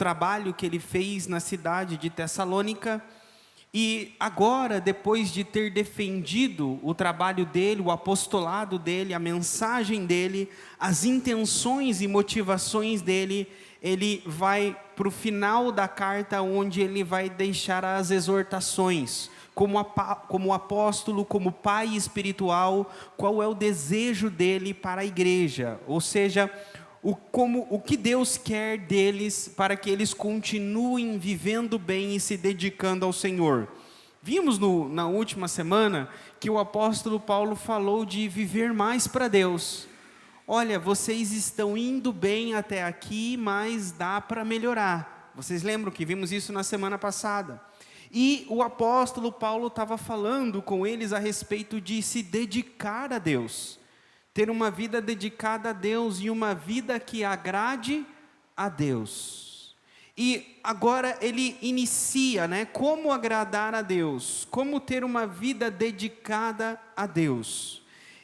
trabalho que ele fez na cidade de Tessalônica. E agora, depois de ter defendido o trabalho dele, o apostolado dele, a mensagem dele, as intenções e motivações dele, ele vai para o final da carta, onde ele vai deixar as exortações. Como apóstolo, como pai espiritual, qual é o desejo dele para a igreja? Ou seja, o que Deus quer deles para que eles continuem vivendo bem e se dedicando ao Senhor. Vimos na última semana que o apóstolo Paulo falou de viver mais para Deus. Olha, vocês estão indo bem até aqui, mas dá para melhorar. Vocês lembram que vimos isso na semana passada? E o apóstolo Paulo estava falando com eles a respeito de se dedicar a Deus. Ter uma vida dedicada a Deus e uma vida que agrade a Deus. E agora ele inicia, como agradar a Deus, como ter uma vida dedicada a Deus.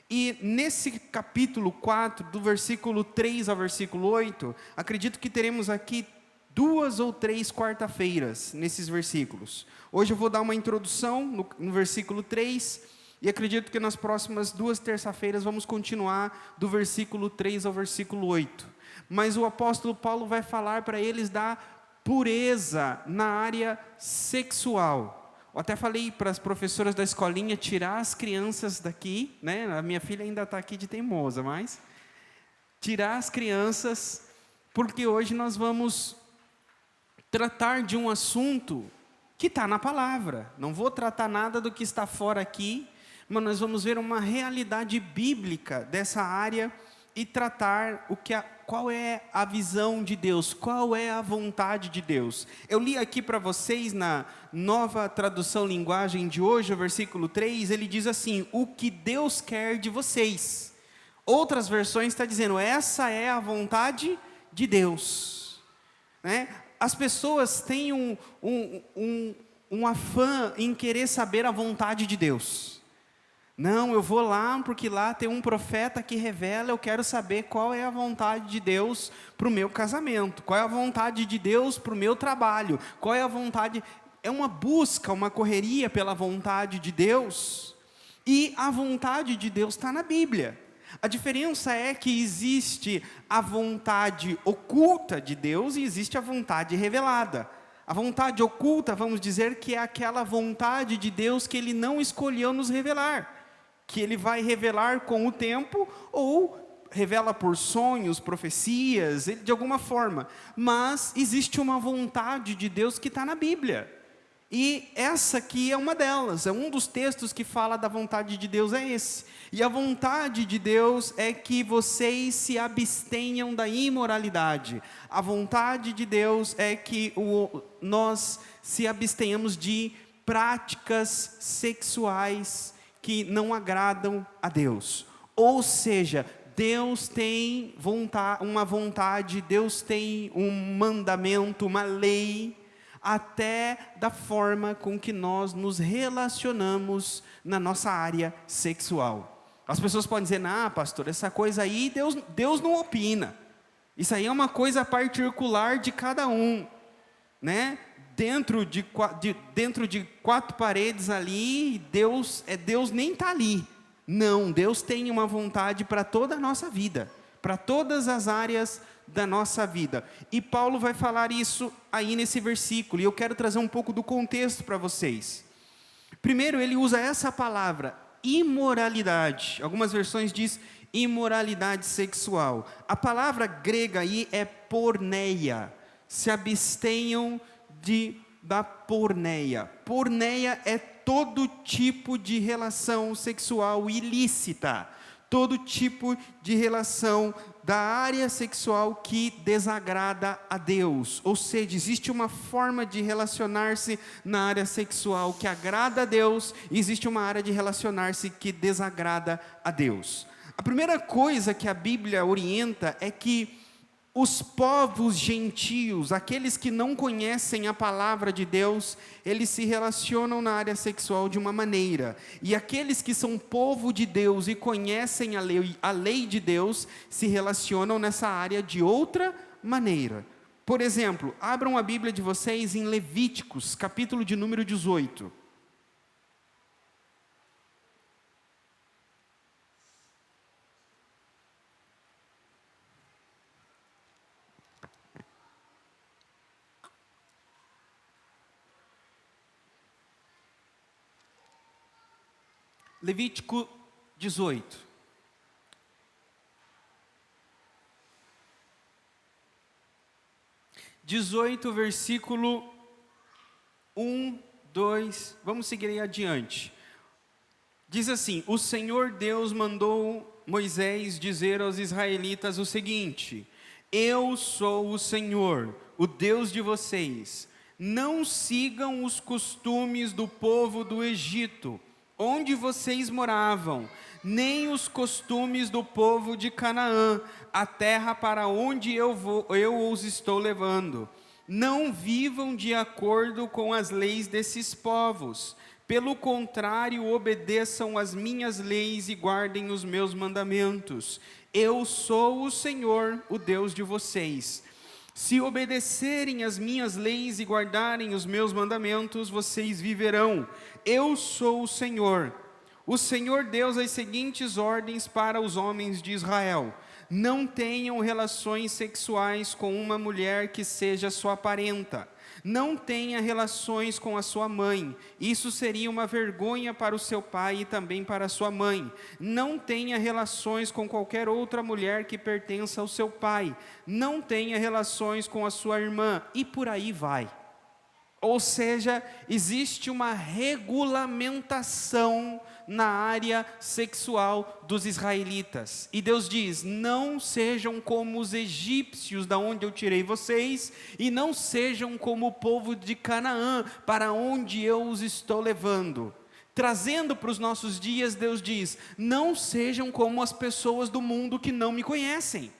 E nesse capítulo 4, do versículo 3 ao versículo 8, acredito que teremos aqui 2 ou 3 quarta-feiras nesses versículos. Hoje eu vou dar uma introdução no versículo 3, e acredito que nas próximas 2 terça-feiras vamos continuar do versículo 3 ao versículo 8. Mas o apóstolo Paulo vai falar para eles da pureza na área sexual. Eu até falei para as professoras da escolinha tirar as crianças daqui, A minha filha ainda está aqui de teimosa, mas tirar as crianças, porque hoje nós vamos tratar de um assunto que está na palavra. Não vou tratar nada do que está fora aqui, mas nós vamos ver uma realidade bíblica dessa área e tratar qual é a visão de Deus, qual é a vontade de Deus. Eu li aqui para vocês na Nova Tradução Linguagem de hoje, o versículo 3, ele diz assim: o que Deus quer de vocês. Outras versões estão dizendo, essa é a vontade de Deus. As pessoas têm um afã em querer saber a vontade de Deus. Não, eu vou lá porque lá tem um profeta que revela, eu quero saber qual é a vontade de Deus para o meu casamento, qual é a vontade de Deus para o meu trabalho, qual é a vontade... É uma busca, uma correria pela vontade de Deus, e a vontade de Deus está na Bíblia. A diferença é que existe a vontade oculta de Deus e existe a vontade revelada. A vontade oculta, vamos dizer, que é aquela vontade de Deus que Ele não escolheu nos revelar, que Ele vai revelar com o tempo, ou revela por sonhos, profecias, de alguma forma. Mas existe uma vontade de Deus que está na Bíblia. E essa aqui é uma delas, é um dos textos que fala da vontade de Deus, é esse. E a vontade de Deus é que vocês se abstenham da imoralidade. A vontade de Deus é que nós se abstenhamos de práticas sexuais que não agradam a Deus. Ou seja, Deus tem uma vontade, Deus tem um mandamento, uma lei, até da forma com que nós nos relacionamos na nossa área sexual. As pessoas podem dizer, pastor, essa coisa aí, Deus não opina. Isso aí é uma coisa particular de cada um, Dentro de 4 paredes ali, Deus nem está ali. Não, Deus tem uma vontade para toda a nossa vida, para todas as áreas da nossa vida. E Paulo vai falar isso aí nesse versículo, e eu quero trazer um pouco do contexto para vocês. Primeiro, ele usa essa palavra, imoralidade. Algumas versões diz imoralidade sexual. A palavra grega aí é porneia. Se abstenham da porneia. Porneia é todo tipo de relação sexual ilícita, todo tipo de relação da área sexual que desagrada a Deus. Ou seja, existe uma forma de relacionar-se na área sexual que agrada a Deus, e existe uma área de relacionar-se que desagrada a Deus. A primeira coisa que a Bíblia orienta é que os povos gentios, aqueles que não conhecem a palavra de Deus, eles se relacionam na área sexual de uma maneira. E aqueles que são povo de Deus e conhecem a lei de Deus, se relacionam nessa área de outra maneira. Por exemplo, abram a Bíblia de vocês em Levíticos, capítulo de número 18. Levítico 18. Versículo 1, 2, vamos seguir aí adiante. Diz assim: o Senhor Deus mandou Moisés dizer aos israelitas o seguinte: eu sou o Senhor, o Deus de vocês. Não sigam os costumes do povo do Egito, onde vocês moravam, nem os costumes do povo de Canaã, a terra para onde eu os estou levando. Não vivam de acordo com as leis desses povos. Pelo contrário, obedeçam às minhas leis e guardem os meus mandamentos. Eu sou o Senhor, o Deus de vocês. Se obedecerem às minhas leis e guardarem os meus mandamentos, vocês viverão. Eu sou o Senhor. O Senhor deu as seguintes ordens para os homens de Israel: não tenham relações sexuais com uma mulher que seja sua parenta. Não tenha relações com a sua mãe, isso seria uma vergonha para o seu pai e também para a sua mãe. Não tenha relações com qualquer outra mulher que pertença ao seu pai. Não tenha relações com a sua irmã, e por aí vai. Ou seja, existe uma regulamentação na área sexual dos israelitas. E Deus diz: não sejam como os egípcios, da onde eu tirei vocês, e não sejam como o povo de Canaã, para onde eu os estou levando. Trazendo para os nossos dias, Deus diz: não sejam como as pessoas do mundo que não me conhecem.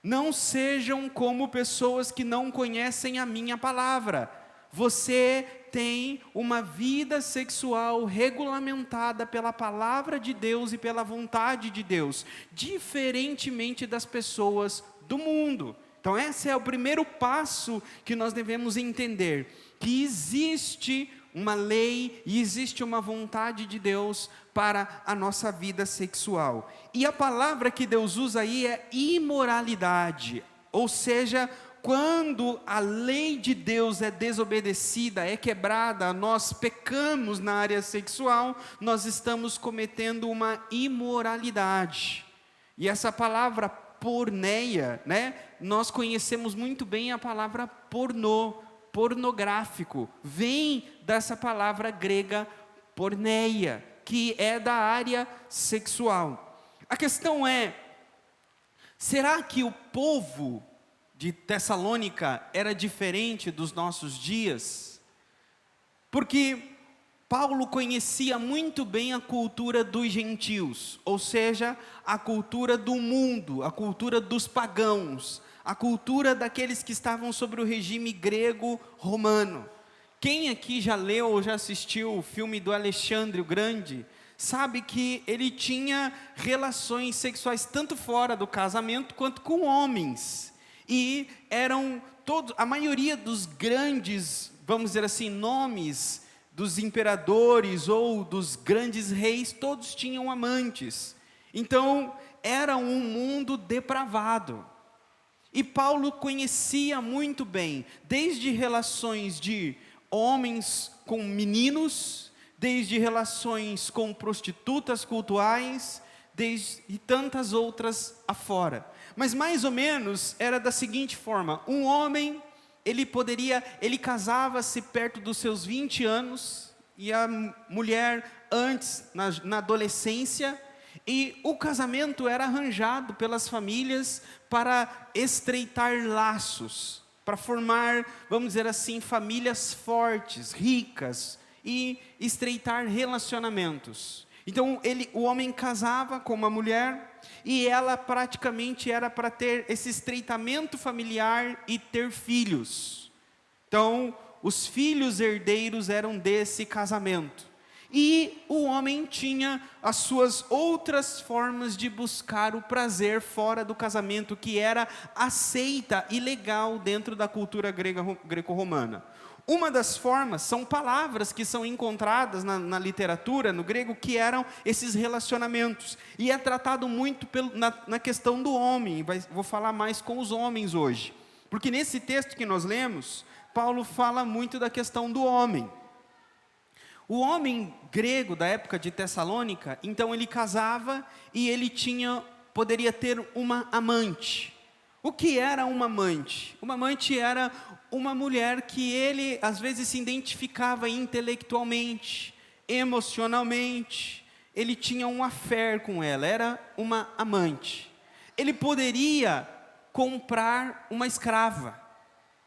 Não sejam como pessoas que não conhecem a minha palavra. Você tem uma vida sexual regulamentada pela palavra de Deus e pela vontade de Deus, diferentemente das pessoas do mundo. Então esse é o primeiro passo que nós devemos entender, que existe uma lei e existe uma vontade de Deus para a nossa vida sexual. E a palavra que Deus usa aí é imoralidade, ou seja, quando a lei de Deus é desobedecida, é quebrada, nós pecamos na área sexual, nós estamos cometendo uma imoralidade. E essa palavra porneia, nós conhecemos muito bem a palavra pornô, pornográfico, vem dessa palavra grega porneia, que é da área sexual. A questão é, será que o povo de Tessalônica era diferente dos nossos dias? Porque Paulo conhecia muito bem a cultura dos gentios, ou seja, a cultura do mundo, a cultura dos pagãos, a cultura daqueles que estavam sobre o regime grego-romano. Quem aqui já leu ou já assistiu o filme do Alexandre o Grande, sabe que ele tinha relações sexuais tanto fora do casamento quanto com homens. E eram todos, a maioria dos grandes, vamos dizer assim, nomes dos imperadores ou dos grandes reis, todos tinham amantes. Então, era um mundo depravado. E Paulo conhecia muito bem, desde relações de homens com meninos, desde relações com prostitutas cultuais, e tantas outras afora. Mas mais ou menos era da seguinte forma: um homem, ele casava-se perto dos seus 20 anos, e a mulher antes, na adolescência, e o casamento era arranjado pelas famílias para estreitar laços, para formar, vamos dizer assim, famílias fortes, ricas, e estreitar relacionamentos. Então o homem casava com uma mulher, e ela praticamente era para ter esse estreitamento familiar e ter filhos. Então os filhos herdeiros eram desse casamento. e o homem tinha as suas outras formas de buscar o prazer fora do casamento, que era aceita e legal dentro da cultura greco-romana. Uma das formas são palavras que são encontradas na literatura, no grego, que eram esses relacionamentos. E é tratado muito na questão do homem. Vou falar mais com os homens hoje. Porque nesse texto que nós lemos, Paulo fala muito da questão do homem. O homem grego da época de Tessalônica, então ele casava e ele poderia ter uma amante. O que era uma amante? Uma amante era uma mulher que ele às vezes se identificava intelectualmente, emocionalmente, ele tinha um affair com ela, era uma amante. Ele poderia comprar uma escrava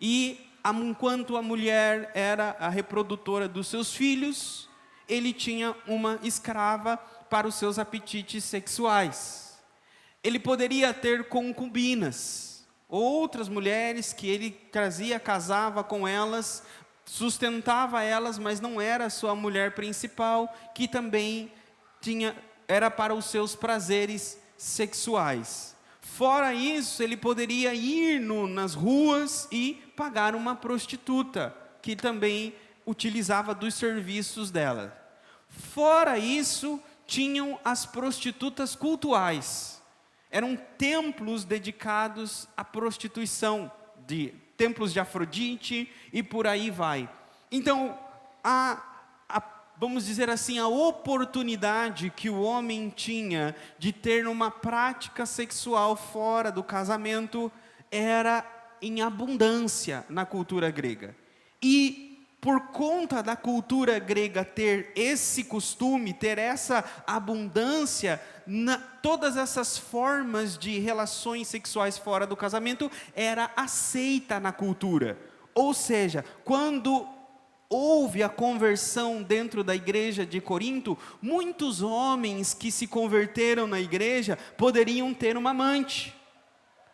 e enquanto a mulher era a reprodutora dos seus filhos, ele tinha uma escrava para os seus apetites sexuais. Ele poderia ter concubinas, outras mulheres que ele trazia, casava com elas, sustentava elas, mas não era a sua mulher principal, que também era para os seus prazeres sexuais. Fora isso, ele poderia ir nas ruas e pagar uma prostituta, que também utilizava dos serviços dela. Fora isso, tinham as prostitutas cultuais. Eram templos dedicados à prostituição, templos de Afrodite e por aí vai. Então, vamos dizer assim, a oportunidade que o homem tinha de ter uma prática sexual fora do casamento era em abundância na cultura grega. E por conta da cultura grega ter esse costume, ter essa abundância, todas essas formas de relações sexuais fora do casamento era aceita na cultura. Ou seja, quando houve a conversão dentro da igreja de Corinto, muitos homens que se converteram na igreja poderiam ter uma amante.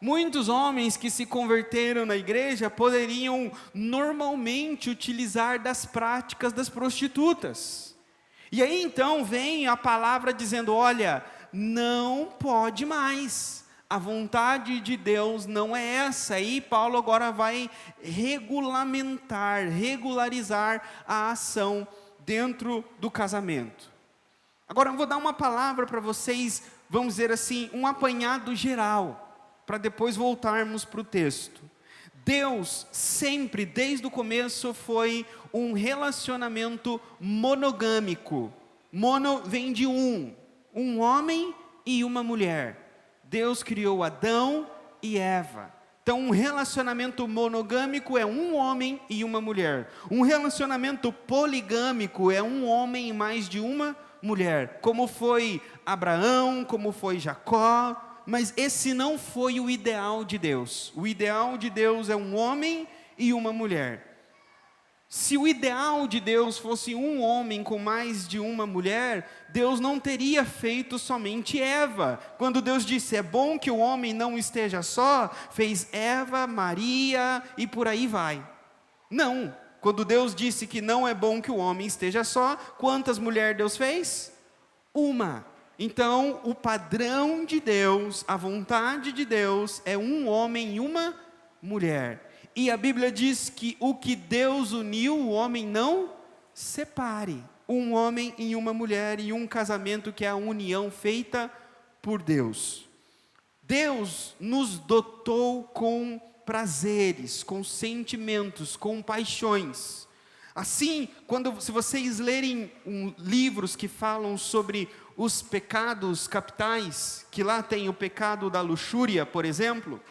Muitos homens que se converteram na igreja poderiam normalmente utilizar das práticas das prostitutas. E aí então vem a palavra dizendo, olha, não pode mais. A vontade de Deus não é essa. E Paulo agora vai regularizar a ação dentro do casamento. Agora eu vou dar uma palavra para vocês, vamos dizer assim, um apanhado geral, para depois voltarmos para o texto. Deus sempre, desde o começo, foi um relacionamento monogâmico. Mono vem de um homem e uma mulher. Deus criou Adão e Eva. Então, um relacionamento monogâmico é um homem e uma mulher. Um relacionamento poligâmico é um homem e mais de uma mulher. Como foi Abraão, como foi Jacó. Mas esse não foi o ideal de Deus. O ideal de Deus é um homem e uma mulher. Se o ideal de Deus fosse um homem com mais de uma mulher, Deus não teria feito somente Eva. Quando Deus disse, é bom que o homem não esteja só, fez Eva, Maria e por aí vai. Não, quando Deus disse que não é bom que o homem esteja só, quantas mulheres Deus fez? Uma. Então, o padrão de Deus, a vontade de Deus é um homem e uma mulher. E a Bíblia diz que o que Deus uniu, o homem não separe. Um homem e uma mulher e um casamento que é a união feita por Deus. Deus nos dotou com prazeres, com sentimentos, com paixões. Assim, se vocês lerem livros que falam sobre os pecados capitais, que lá tem o pecado da luxúria, por exemplo,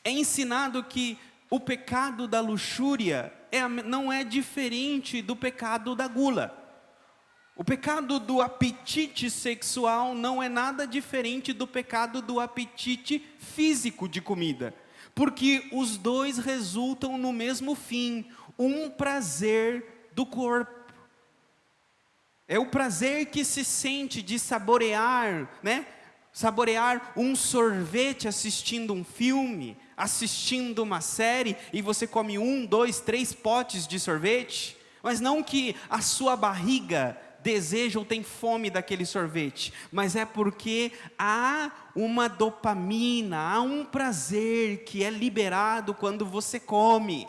é ensinado que o pecado da luxúria não é diferente do pecado da gula. O pecado do apetite sexual não é nada diferente do pecado do apetite físico de comida, porque os dois resultam no mesmo fim, um prazer do corpo. É o prazer que se sente de saborear, né? Saborear um sorvete assistindo um filme, assistindo uma série, e você come 1, 2, 3 potes de sorvete. Mas não que a sua barriga deseja ou tem fome daquele sorvete, mas é porque há uma dopamina, há um prazer que é liberado quando você come.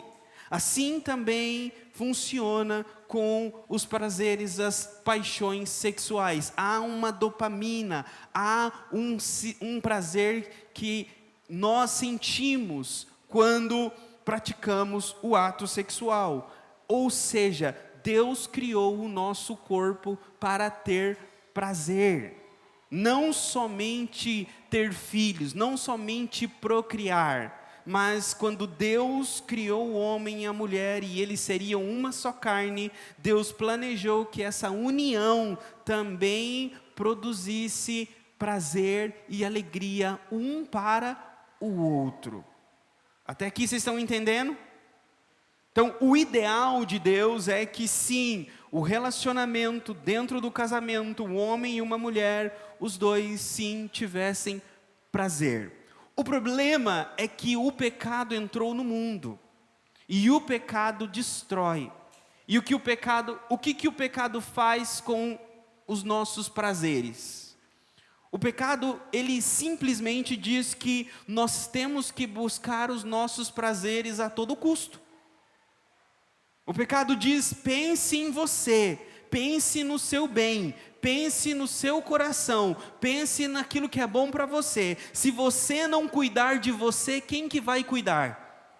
Assim também funciona com os prazeres, as paixões sexuais. Há uma dopamina, há um prazer que nós sentimos quando praticamos o ato sexual. Ou seja, Deus criou o nosso corpo para ter prazer. Não somente ter filhos, não somente procriar, mas quando Deus criou o homem e a mulher e eles seriam uma só carne, Deus planejou que essa união também produzisse prazer e alegria um para o outro. Até aqui vocês estão entendendo? Então, o ideal de Deus é que sim, o relacionamento dentro do casamento, um homem e uma mulher, os dois sim tivessem prazer. O problema é que o pecado entrou no mundo, e o pecado destrói. E o que o pecado faz com os nossos prazeres? O pecado, ele simplesmente diz que nós temos que buscar os nossos prazeres a todo custo. O pecado diz: pense em você, pense no seu bem, pense no seu coração, pense naquilo que é bom para você. Se você não cuidar de você, quem que vai cuidar?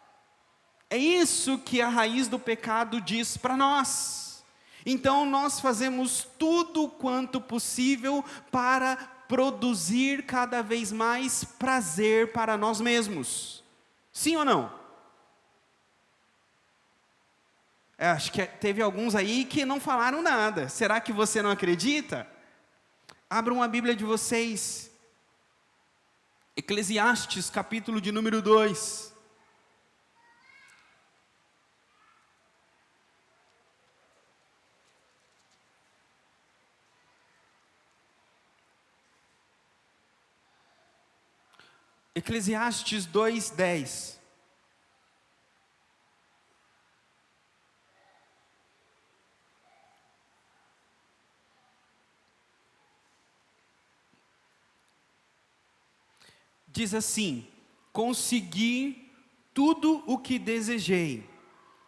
É isso que a raiz do pecado diz para nós. Então nós fazemos tudo quanto possível para produzir cada vez mais prazer para nós mesmos. Sim ou não? Acho que teve alguns aí que não falaram nada. Será que você não acredita? Abram a Bíblia de vocês. Eclesiastes, capítulo de número 2. Eclesiastes 2:10. Diz assim: consegui tudo o que desejei,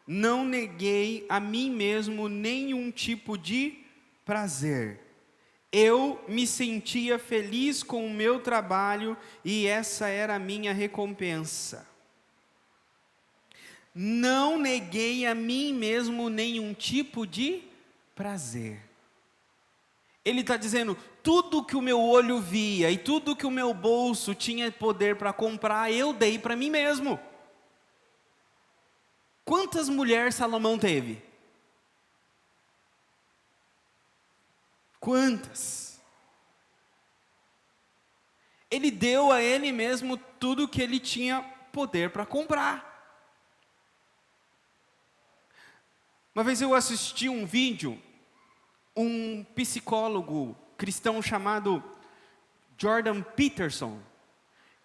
não neguei a mim mesmo nenhum tipo de prazer. Eu me sentia feliz com o meu trabalho e essa era a minha recompensa. Não neguei a mim mesmo nenhum tipo de prazer. Ele está dizendo: tudo que o meu olho via e tudo que o meu bolso tinha poder para comprar, eu dei para mim mesmo. Quantas mulheres Salomão teve? Quantas? Ele deu a ele mesmo tudo que ele tinha poder para comprar. Uma vez eu assisti um vídeo, um psicólogo cristão chamado Jordan Peterson.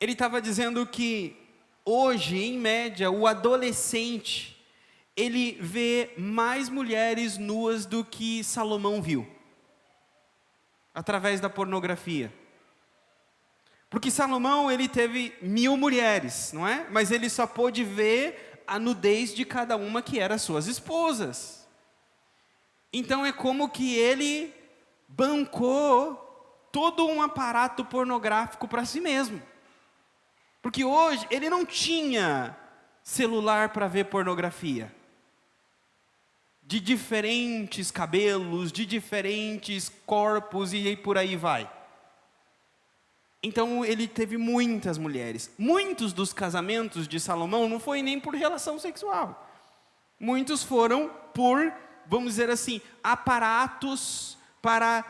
Ele estava dizendo que hoje, em média, o adolescente, ele vê mais mulheres nuas do que Salomão viu, através da pornografia. Porque Salomão, ele teve 1000 mulheres, não é? Mas ele só pôde ver a nudez de cada uma que eram suas esposas. Então é como que ele bancou todo um aparato pornográfico para si mesmo. Porque hoje ele não tinha celular para ver pornografia. De diferentes cabelos, de diferentes corpos e por aí vai. Então ele teve muitas mulheres. Muitos dos casamentos de Salomão não foi nem por relação sexual. Muitos foram por, vamos dizer assim, aparatos para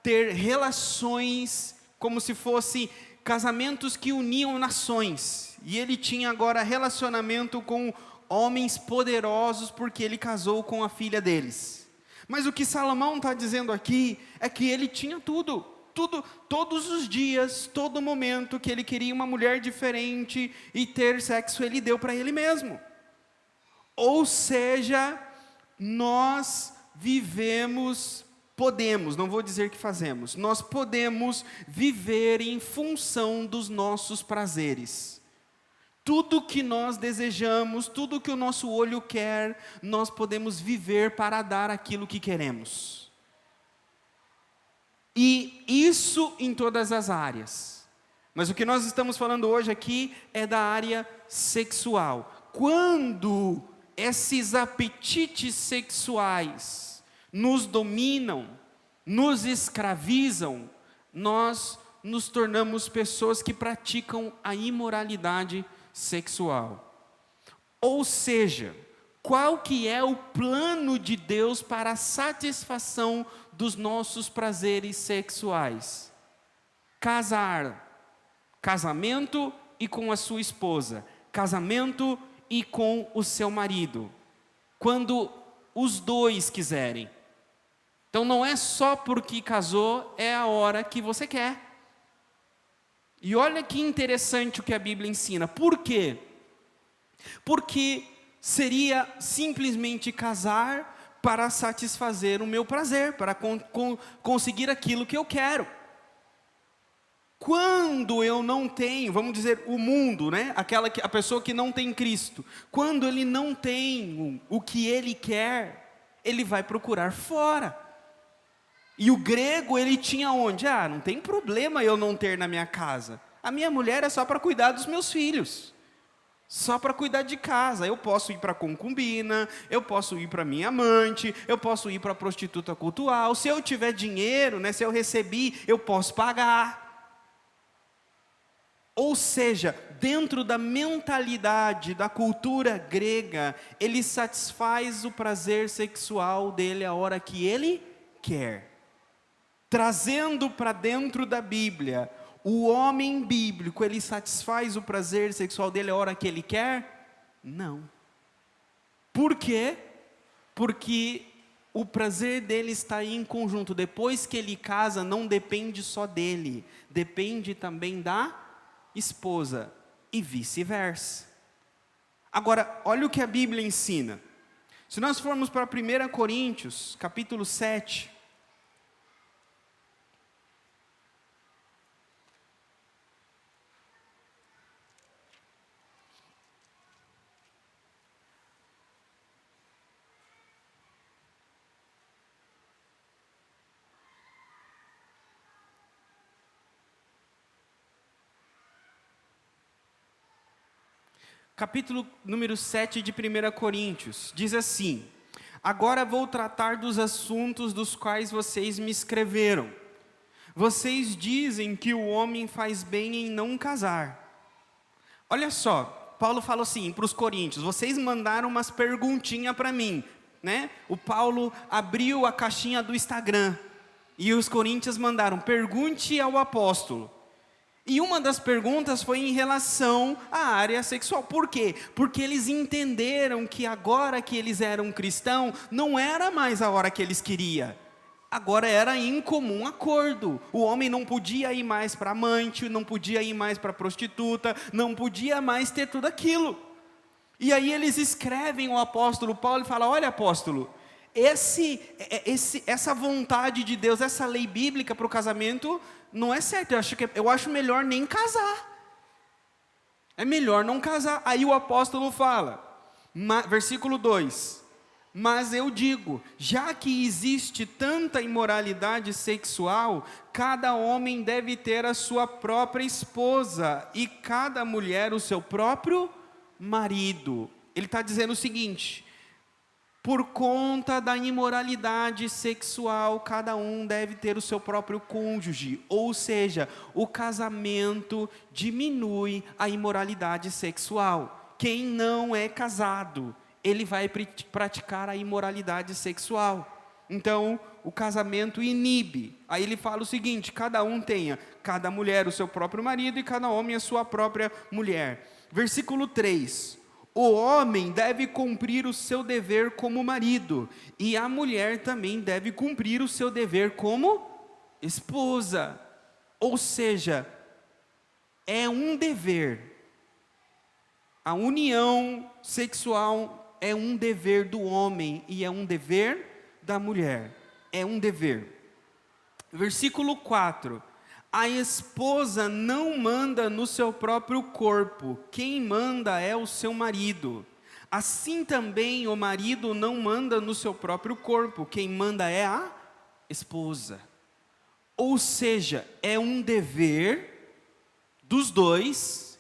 ter relações, como se fossem casamentos que uniam nações. E ele tinha agora relacionamento com homens poderosos, porque ele casou com a filha deles. Mas o que Salomão está dizendo aqui, é que ele tinha tudo, todos os dias, todo momento que ele queria uma mulher diferente e ter sexo, ele deu para ele mesmo. Ou seja, nós podemos, não vou dizer que fazemos, nós podemos viver em função dos nossos prazeres. Tudo que nós desejamos, tudo que o nosso olho quer, nós podemos viver para dar aquilo que queremos. E isso em todas as áreas. Mas o que nós estamos falando hoje aqui é da área sexual. Quando esses apetites sexuais nos dominam, nos escravizam, nós nos tornamos pessoas que praticam a imoralidade sexual. Ou seja, qual que é o plano de Deus para a satisfação dos nossos prazeres sexuais? Casamento e com a sua esposa, casamento e com o seu marido, quando os dois quiserem. Então não é só porque casou, é a hora que você quer. E olha que interessante o que a Bíblia ensina. Por quê? Porque seria simplesmente casar para satisfazer o meu prazer, para conseguir aquilo que eu quero. Quando eu não tenho, vamos dizer, o mundo, né? A pessoa que não tem Cristo, quando ele não tem o que ele quer, ele vai procurar fora. E o grego, ele tinha onde? Não tem problema eu não ter na minha casa. A minha mulher é só para cuidar dos meus filhos. Só para cuidar de casa. Eu posso ir para a concubina, eu posso ir para minha amante, eu posso ir para a prostituta cultural. Se eu tiver dinheiro, né, se eu recebi, eu posso pagar. Ou seja, dentro da mentalidade da cultura grega, ele satisfaz o prazer sexual dele a hora que ele quer. Trazendo para dentro da Bíblia, o homem bíblico, ele satisfaz o prazer sexual dele a hora que ele quer? Não. Por quê? Porque o prazer dele está em conjunto. Depois que ele casa, não depende só dele, depende também da esposa e vice-versa. Agora, olha o que a Bíblia ensina. Se nós formos para 1 Coríntios, capítulo 7, capítulo número 7 de 1 Coríntios, diz assim: agora vou tratar dos assuntos dos quais vocês me escreveram. Vocês dizem que o homem faz bem em não casar. Olha só, Paulo falou assim para os coríntios: vocês mandaram umas perguntinhas para mim, né? O Paulo abriu a caixinha do Instagram, e os coríntios mandaram: pergunte ao apóstolo. E uma das perguntas foi em relação à área sexual. Por quê? Porque eles entenderam que agora que eles eram cristãos, não era mais a hora que eles queriam. Agora era em comum acordo. O homem não podia ir mais para amante, não podia ir mais para prostituta, não podia mais ter tudo aquilo. E aí eles escrevem ao apóstolo Paulo e falam: olha, apóstolo, essa vontade de Deus, essa lei bíblica para o casamento não é certo. Eu acho melhor nem casar. É melhor não casar. Aí o apóstolo fala, versículo 2: mas eu digo, já que existe tanta imoralidade sexual, cada homem deve ter a sua própria esposa e cada mulher o seu próprio marido. Ele está dizendo o seguinte: por conta da imoralidade sexual, cada um deve ter o seu próprio cônjuge. Ou seja, o casamento diminui a imoralidade sexual. Quem não é casado, ele vai praticar a imoralidade sexual. Então, o casamento inibe. Aí ele fala o seguinte: cada mulher o seu próprio marido e cada homem a sua própria mulher. Versículo 3: o homem deve cumprir o seu dever como marido, e a mulher também deve cumprir o seu dever como esposa. Ou seja, é um dever. A união sexual é um dever do homem e é um dever da mulher. É um dever. Versículo 4. A esposa não manda no seu próprio corpo, quem manda é o seu marido. Assim também o marido não manda no seu próprio corpo, quem manda é a esposa. Ou seja, é um dever dos dois,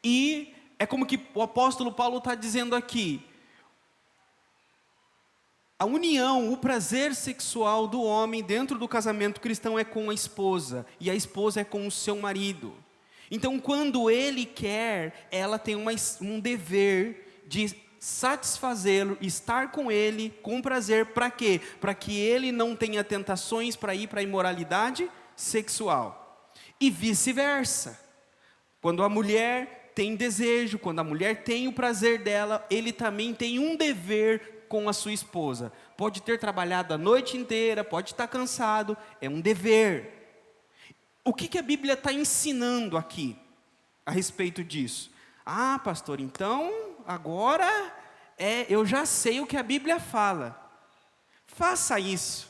e é como que o apóstolo Paulo está dizendo aqui, a união, o prazer sexual do homem dentro do casamento cristão é com a esposa, e a esposa é com o seu marido. Então, quando ele quer, ela tem um dever de satisfazê-lo, estar com ele, com prazer, para quê? Para que ele não tenha tentações para ir para a imoralidade sexual. E vice-versa. Quando a mulher tem desejo, quando a mulher tem o prazer dela, ele também tem um dever com a sua esposa. Pode ter trabalhado a noite inteira, pode estar cansado, é um dever. O que a Bíblia está ensinando aqui a respeito disso? Ah, pastor, então agora eu já sei o que a Bíblia fala. Faça isso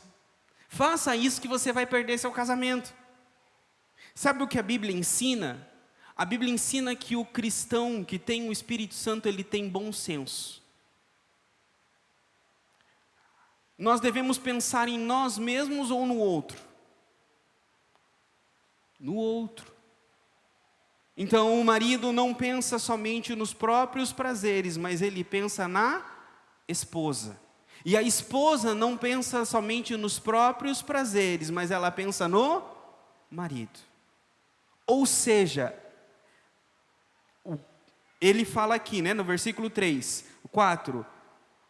que você vai perder seu casamento. Sabe o que a Bíblia ensina? A Bíblia ensina que o cristão que tem o Espírito Santo, ele tem bom senso. Nós devemos pensar em nós mesmos ou no outro? No outro. Então o marido não pensa somente nos próprios prazeres, mas ele pensa na esposa. E a esposa não pensa somente nos próprios prazeres, mas ela pensa no marido. Ou seja, ele fala aqui, no versículo 3, 4,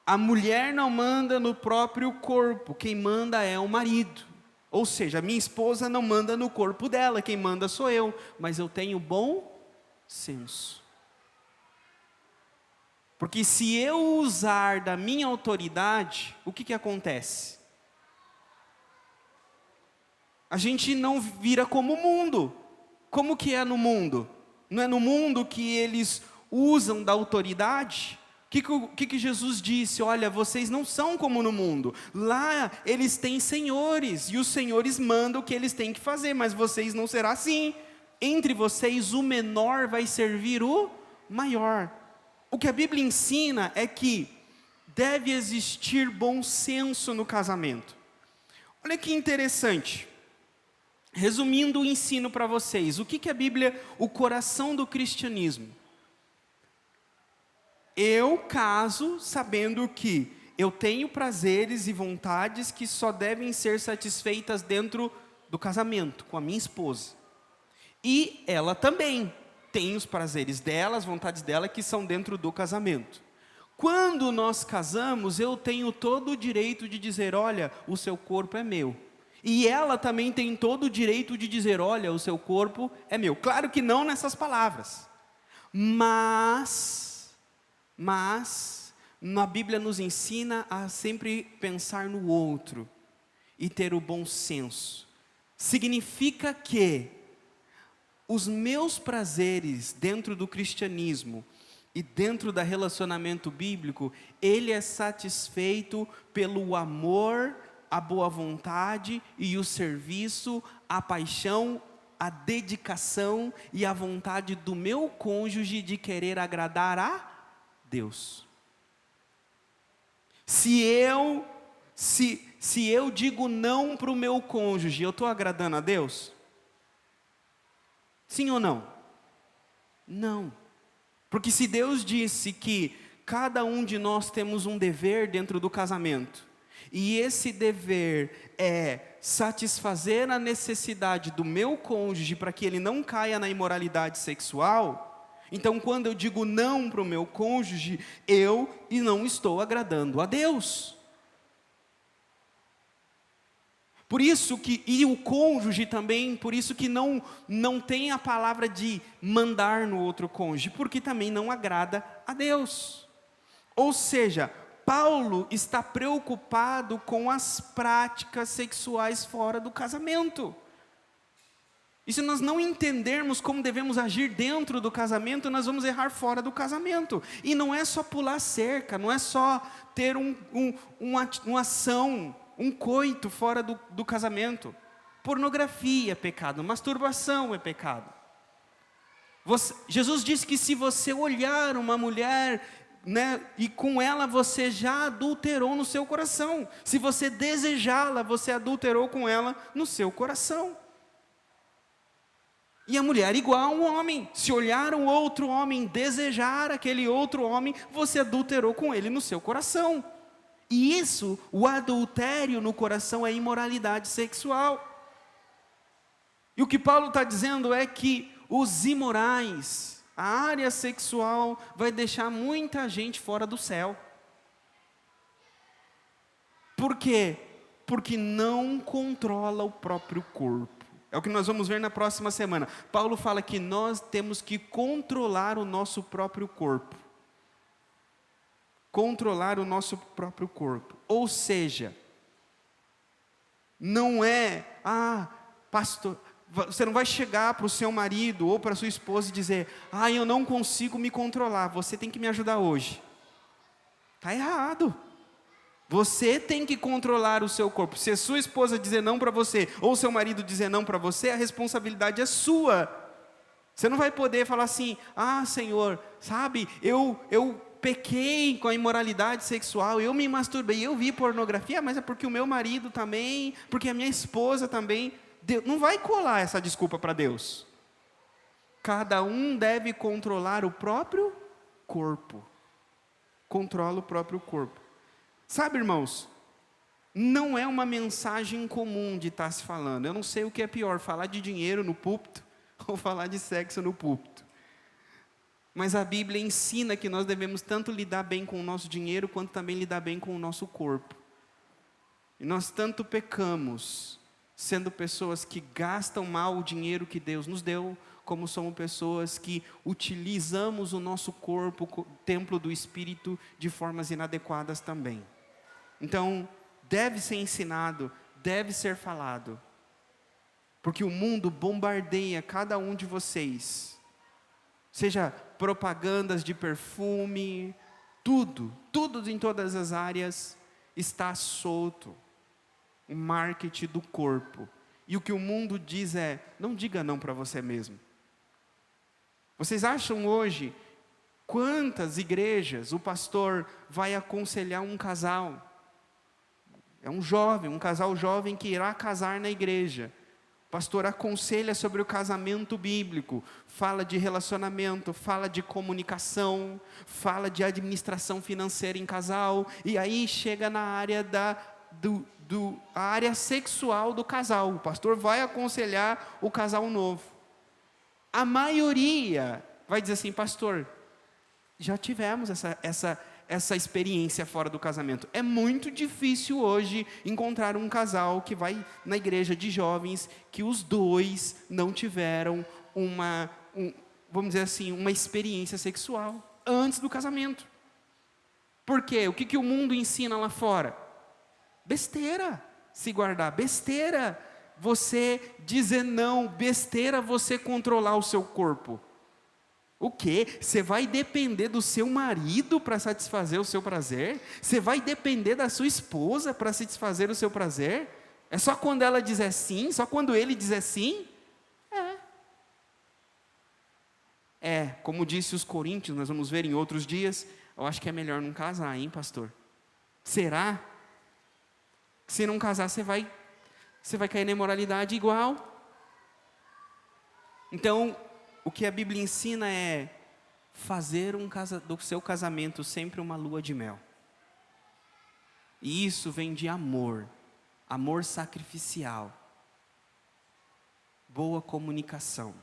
a mulher não manda no próprio corpo, quem manda é o marido. Ou seja, a minha esposa não manda no corpo dela, quem manda sou eu, mas eu tenho bom senso. Porque se eu usar da minha autoridade, o que acontece? A gente não vira como o mundo. Como que é no mundo? Não é no mundo que eles usam da autoridade? O que Jesus disse? Olha, vocês não são como no mundo. Lá eles têm senhores, e os senhores mandam o que eles têm que fazer, mas vocês não será assim. Entre vocês o menor vai servir o maior. O que a Bíblia ensina é que deve existir bom senso no casamento. Olha que interessante. Resumindo o ensino para vocês, o que a Bíblia, o coração do cristianismo? Eu caso sabendo que eu tenho prazeres e vontades que só devem ser satisfeitas dentro do casamento, com a minha esposa. E ela também tem os prazeres dela, as vontades dela que são dentro do casamento. Quando nós casamos, eu tenho todo o direito de dizer, olha, o seu corpo é meu. E ela também tem todo o direito de dizer, olha, o seu corpo é meu. Claro que não nessas palavras. Mas a Bíblia nos ensina a sempre pensar no outro e ter o bom senso. Significa que os meus prazeres dentro do cristianismo e dentro do relacionamento bíblico, ele é satisfeito pelo amor, a boa vontade e o serviço, a paixão, a dedicação e a vontade do meu cônjuge de querer agradar a Deus. Se eu digo não para o meu cônjuge, eu estou agradando a Deus? Sim ou não? Não. Porque se Deus disse que cada um de nós temos um dever dentro do casamento, e esse dever é satisfazer a necessidade do meu cônjuge para que ele não caia na imoralidade sexual, então quando eu digo não para o meu cônjuge, eu não estou agradando a Deus. Por isso que, e o cônjuge também, por isso que não tem a palavra de mandar no outro cônjuge, porque também não agrada a Deus. Ou seja, Paulo está preocupado com as práticas sexuais fora do casamento. E se nós não entendermos como devemos agir dentro do casamento, nós vamos errar fora do casamento. E não é só pular cerca, não é só ter uma ação, um coito fora do casamento. Pornografia é pecado, masturbação é pecado. Jesus disse que se você olhar uma mulher, né, e com ela você já adulterou no seu coração. Se você desejá-la, você adulterou com ela no seu coração. E a mulher igual ao homem. Se olhar um outro homem, desejar aquele outro homem, você adulterou com ele no seu coração. E isso, o adultério no coração é imoralidade sexual. E o que Paulo está dizendo é que os imorais, a área sexual, vai deixar muita gente fora do céu. Por quê? Porque não controla o próprio corpo. É o que nós vamos ver na próxima semana. Paulo fala que nós temos que controlar o nosso próprio corpo. Controlar o nosso próprio corpo. Ou seja, não é, pastor, você não vai chegar para o seu marido ou para a sua esposa e dizer, eu não consigo me controlar, você tem que me ajudar hoje. Está errado. Você tem que controlar o seu corpo. Se a sua esposa dizer não para você, ou seu marido dizer não para você, a responsabilidade é sua. Você não vai poder falar assim, Senhor, sabe, eu pequei com a imoralidade sexual, eu me masturbei, eu vi pornografia, mas é porque o meu marido também, porque a minha esposa também. Deus não vai colar essa desculpa para Deus. Cada um deve controlar o próprio corpo. Controla o próprio corpo. Sabe, irmãos, não é uma mensagem comum de estar se falando. Eu não sei o que é pior, falar de dinheiro no púlpito ou falar de sexo no púlpito. Mas a Bíblia ensina que nós devemos tanto lidar bem com o nosso dinheiro, quanto também lidar bem com o nosso corpo. E nós tanto pecamos, sendo pessoas que gastam mal o dinheiro que Deus nos deu, como somos pessoas que utilizamos o nosso corpo, templo do Espírito, de formas inadequadas também. Então, deve ser ensinado, deve ser falado, porque o mundo bombardeia cada um de vocês, seja propagandas de perfume, tudo em todas as áreas está solto, o marketing do corpo, e o que o mundo diz é, não diga não para você mesmo. Vocês acham hoje, quantas igrejas o pastor vai aconselhar um casal? É um casal jovem que irá casar na igreja. O pastor aconselha sobre o casamento bíblico, fala de relacionamento, fala de comunicação, fala de administração financeira em casal, e aí chega na área a área sexual do casal. O pastor vai aconselhar o casal novo. A maioria vai dizer assim, pastor, já tivemos essa experiência fora do casamento. É muito difícil hoje encontrar um casal que vai na igreja de jovens, que os dois não tiveram vamos dizer assim, uma experiência sexual antes do casamento. Por quê? O que o mundo ensina lá fora? Besteira, se guardar, besteira, você dizer não, besteira você controlar o seu corpo. O quê? Você vai depender do seu marido para satisfazer o seu prazer? Você vai depender da sua esposa para satisfazer o seu prazer? É só quando ela dizer sim? Só quando ele dizer sim? Como disse os coríntios, nós vamos ver em outros dias, eu acho que é melhor não casar, hein, pastor? Será? Se não casar, você vai cair na imoralidade igual. Então, o que a Bíblia ensina é fazer do seu casamento sempre uma lua de mel. E isso vem de amor sacrificial, boa comunicação,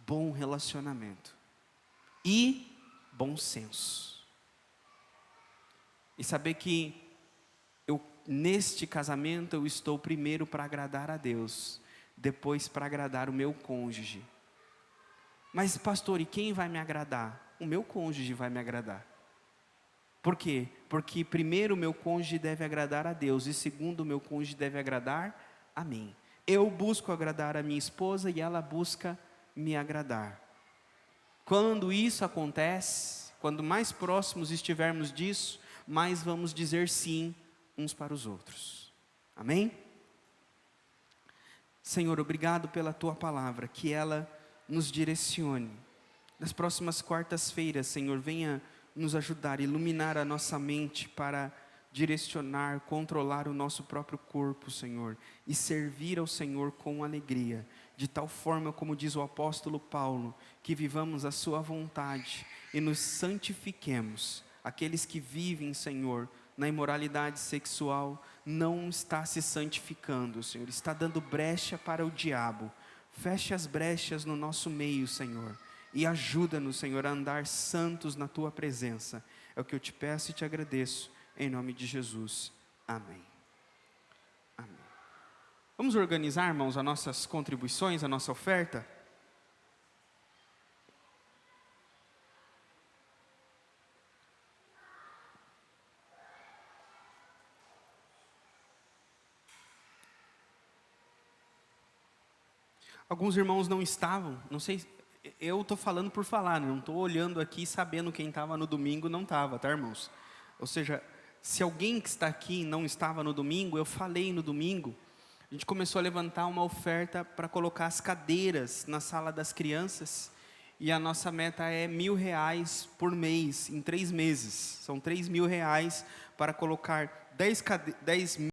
bom relacionamento e bom senso. E saber que neste casamento eu estou primeiro para agradar a Deus, depois para agradar o meu cônjuge. Mas pastor, e quem vai me agradar? O meu cônjuge vai me agradar. Por quê? Porque primeiro o meu cônjuge deve agradar a Deus, e segundo o meu cônjuge deve agradar a mim. eu busco agradar a minha esposa e ela busca me agradar. Quando isso acontece, quando mais próximos estivermos disso, mais vamos dizer sim uns para os outros. Amém? Senhor, obrigado pela tua palavra, que ela nos direcione. Nas próximas quartas-feiras, Senhor, venha nos ajudar, iluminar a nossa mente para direcionar, controlar o nosso próprio corpo, Senhor, e servir ao Senhor com alegria, de tal forma, como diz o apóstolo Paulo, que vivamos a sua vontade e nos santifiquemos. Aqueles que vivem, Senhor, na imoralidade sexual, não está se santificando, Senhor, está dando brecha para o diabo. Feche as brechas no nosso meio, Senhor, e ajuda-nos, Senhor, a andar santos na tua presença. É o que eu te peço e te agradeço, em nome de Jesus. Amém. Amém. Vamos organizar, irmãos, as nossas contribuições, a nossa oferta? Alguns irmãos não estavam, não sei, eu estou falando por falar, não estou olhando aqui sabendo quem estava no domingo não estava, tá, irmãos? Ou seja, se alguém que está aqui não estava no domingo, eu falei no domingo, a gente começou a levantar uma oferta para colocar as cadeiras na sala das crianças, e a nossa meta é R$1.000 por mês, em 3 meses, são R$3.000 para colocar 10